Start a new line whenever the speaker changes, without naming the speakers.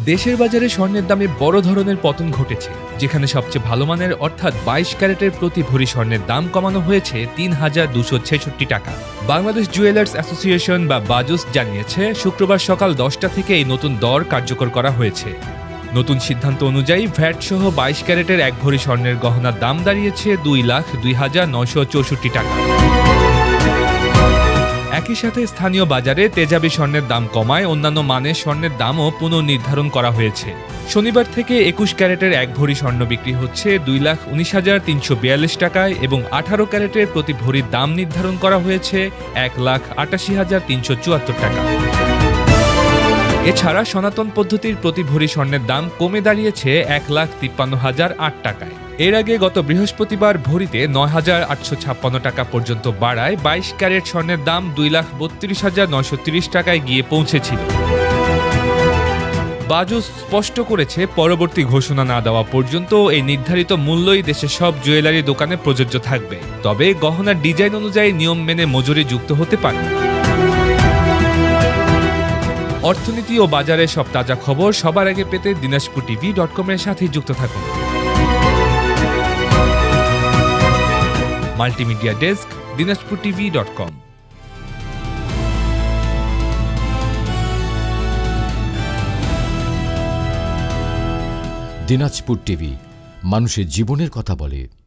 দেশের বাজারে স্বর্ণের দামে বড় ধরনের পতন ঘটেছে, যেখানে সবচেয়ে ভালো মানের অর্থাৎ 22 ক্যারেটের প্রতি ভরি স্বর্ণের দাম কমানো হয়েছে ৩,২৬৬ টাকা। বাংলাদেশ জুয়েলার্স অ্যাসোসিয়েশন বা বাজুস জানিয়েছে, শুক্রবার সকাল ১০টা থেকে এই নতুন দর কার্যকর করা হয়েছে। নতুন সিদ্ধান্ত অনুযায়ী ভ্যাট সহ 22 ক্যারেটের এক ভরি স্বর্ণের গহনার দাম দাঁড়িয়েছে ২,০২,৯৬৪ টাকা। একই সাথে স্থানীয় বাজারে তেজাবি স্বর্ণের দাম কমায় অন্যান্য মানের স্বর্ণের দামও পুনর্নির্ধারণ করা হয়েছে। শনিবার থেকে ২১ ক্যারেটের এক ভরি স্বর্ণ বিক্রি হচ্ছে ২,১৯,৩৪২ টাকায় এবং ১৮ ক্যারেটের প্রতি ভরির দাম নির্ধারণ করা হয়েছে ১,৮৮,৩৭৪ টাকা। এছাড়া সনাতন পদ্ধতির প্রতি ভরি স্বর্ণের দাম কমে দাঁড়িয়েছে ১,৫৩,০৮০ টাকায়। এর আগে গত বৃহস্পতিবার ভরিতে ৯,৮৫৬ টাকা পর্যন্ত বাড়ায় ২২ ক্যারেট স্বর্ণের দাম ২,৩২,৯৩০ টাকায় গিয়ে পৌঁছেছিল। বাজুস স্পষ্ট করেছে, পরবর্তী ঘোষণা না দেওয়া পর্যন্ত এই নির্ধারিত মূল্যই দেশের সব জুয়েলারি দোকানে প্রযোজ্য থাকবে। তবে গহনার ডিজাইন অনুযায়ী নিয়ম মেনে মজুরি যুক্ত হতে পারে। অর্থনীতি ও বাজারের সব তাজা খবর সবার আগে পেতে dinajpurtv.com এর সাথে যুক্ত থাকুন। Multimedia desk, dinajpurtv.com।
Dinajpur TV, মানুষের জীবনের কথা বলে।